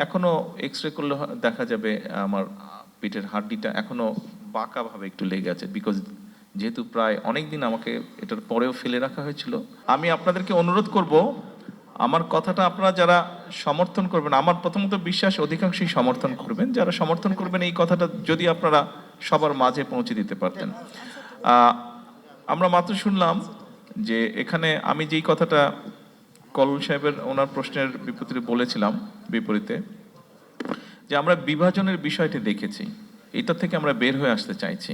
এখনো এক্স-রে করলে দেখা যাবে আমার পিঠের হাড্ডিটা এখনো বাঁকাভাবে একটু লেগে আছে, বিকজ যেহেতু প্রায় অনেক দিন আমাকে এটার পরেও ফেলে রাখা হয়েছিল। আমি আপনাদেরকে অনুরোধ করব, আমার কথাটা আপনারা যারা সমর্থন করবেন, আমার প্রথমত বিশ্বাস অধিকাংশই সমর্থন করবেন, যারা সমর্থন করবেন এই কথাটা যদি আপনারা সবার মাঝে পৌঁছে দিতে পারতেন। আমরা মাত্র শুনলাম যে এখানে আমি যেই কথাটা কলল সাহেবের ওনার প্রশ্নের বিপরীতে যে আমরা বিভাজনের বিষয়টি দেখেছি, এটা থেকে আমরা বের হয়ে আসতে চাইছি।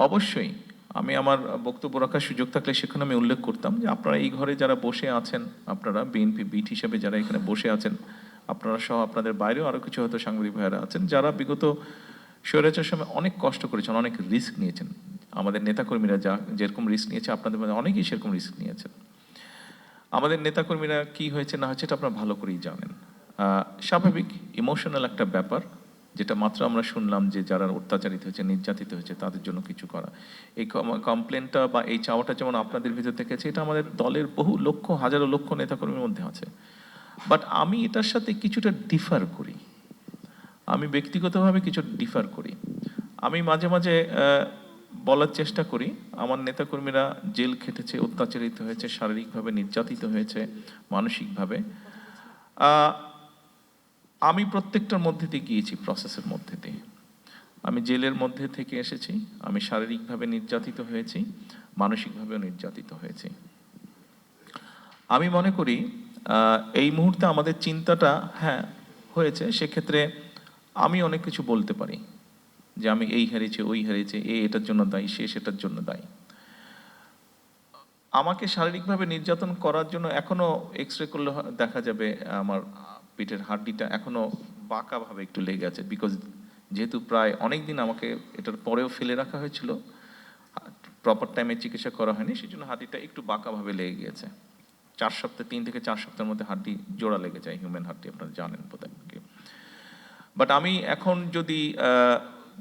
অবশ্যই আমি আমার বক্তব্য রাখার সুযোগ থাকলে সেখানে আমি উল্লেখ করতাম যে আপনারা এই ঘরে যারা বসে আছেন, আপনারা বিএনপি বিট হিসেবে যারা এখানে বসে আছেন, আপনারা সহ আপনাদের বাইরেও আরও কিছু হয়তো সাংবাদিক ভাইয়েরা আছেন যারা বিগত স্বৈরাচার সময় অনেক কষ্ট করেছেন, অনেক রিস্ক নিয়েছেন। আমাদের নেতাকর্মীরা যেরকম রিস্ক নিয়েছে, আপনাদের মধ্যে অনেকেই সেরকম রিস্ক নিয়েছেন। আমাদের নেতাকর্মীরা কি হয়েছে না হয়েছে এটা আপনারা ভালো করেই জানেন। স্বাভাবিক ইমোশনাল একটা ব্যাপার, যেটা মাত্র আমরা শুনলাম যে যারা অত্যাচারিত হয়েছে, নির্যাতিত হয়েছে, তাদের জন্য কিছু করা। এই কমপ্লেনটা বা এই চাওয়াটা যেমন আপনাদের ভিতর থেকে আছে, এটা আমাদের দলের বহু লক্ষ হাজারো লক্ষ নেতাকর্মীর মধ্যে আছে। বাট আমি এটার সাথে কিছুটা ডিফার করি, আমি ব্যক্তিগতভাবে কিছু ডিফার করি। আমি মাঝে মাঝে বলার চেষ্টা করি, আমার নেতাকর্মীরা জেল খেটেছে, অত্যাচারিত হয়েছে, শারীরিকভাবে নির্যাতিত হয়েছে, মানসিকভাবে। আমি প্রত্যেকটার মধ্যে দিয়ে গিয়েছি, প্রসেসের মধ্যে দিয়ে। আমি জেলের মধ্যে থেকে এসেছি, আমি শারীরিকভাবে নির্যাতিত হয়েছি, মানসিকভাবেও নির্যাতিত হয়েছি। আমি মনে করি এই মুহূর্তে আমাদের চিন্তাটা হয়েছে, সেক্ষেত্রে আমি অনেক কিছু বলতে পারি যে আমি এই হারিয়েছি, ওই হারিয়েছি, এটার জন্য দায়ী, সে সেটার জন্য দায়ী। আমাকে শারীরিকভাবে নির্যাতন করার জন্য এখনো এক্স-রে করলে দেখা যাবে আমার পিঠের হাড্ডিটা এখনো বাঁকাভাবে একটু লেগে আছে, বিকজ যেহেতু প্রায় অনেক দিন আমাকে এটার পরেও ফেলে রাখা হয়েছিল, প্রপার টাইমে চিকিৎসা করা হয়নি, সেই জন্য হাড্ডিটা একটু বাঁকাভাবে লেগে গিয়েছে। 3 থেকে 4 সপ্তাহের মধ্যে হাড্ডি জোড়া লেগে যায়, হিউম্যান হাড্ডি, আপনারা জানেন বোধহয়। বাট আমি এখন যদি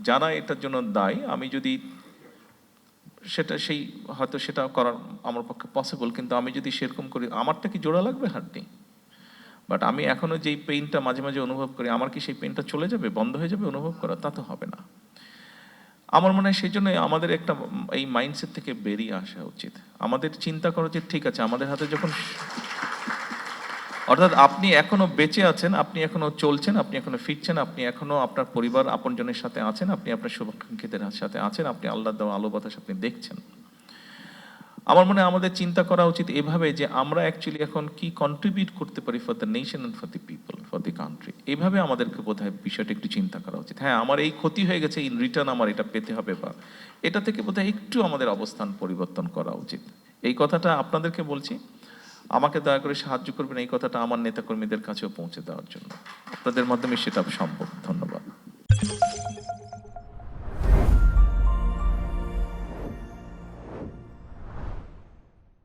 যারা এটার জন্য দায়ী, আমি যদি হয়তো সেটা করার আমার পক্ষে পসিবল, কিন্তু আমি যদি সেরকম করি, আমারটা কি জোড়া লাগবে হাড্ডি? বাট আমি এখনো যেই পেইনটা মাঝে মাঝে অনুভব করি, আমার কি সেই পেইনটা চলে যাবে, বন্ধ হয়ে যাবে অনুভব করা? তা তো হবে না। আমার মনে হয় সেই জন্য আমাদের একটা এই মাইন্ডসেট থেকে বেরিয়ে আসা উচিত। আমাদের চিন্তা করা উচিত, ঠিক আছে, আমাদের হাতে যখন, অর্থাৎ আপনি এখনো বেঁচে আছেন, আপনি এখনো চলছেন, আপনি এখনো ফিরছেন, আপনি এখনো আপনার পরিবার আপনজনের সাথে আছেন, আপনি আপনার শুভাকাঙ্ক্ষীদের সাথে আছেন, আপনি আল্লাহ দেওয়া আলো বাতাস আপনি দেখছেন। আমার মনে হয় আমাদের চিন্তা করা উচিত এভাবে যে আমরা অ্যাকচুয়ালি এখন কি কন্ট্রিবিউট করতে পারি for the nation and for the people, for the country. এইভাবে আমাদেরকে বোধহয় বিষয়টা একটু চিন্তা করা উচিত। হ্যাঁ, আমার এই ক্ষতি হয়ে গেছে, ইন রিটার্ন আমার এটা পেতে হবে, বা এটা থেকে বোধহয় একটু আমাদের অবস্থান পরিবর্তন করা উচিত। এই কথাটা আপনাদেরকে বলছি, আমাকে দয়া করে সাহায্য করবেন এই কথাটা আমার নেতাকর্মীদের কাছেও পৌঁছে দেওয়ার জন্য। আপনাদের মাধ্যমে সেটা সম্ভব। ধন্যবাদ।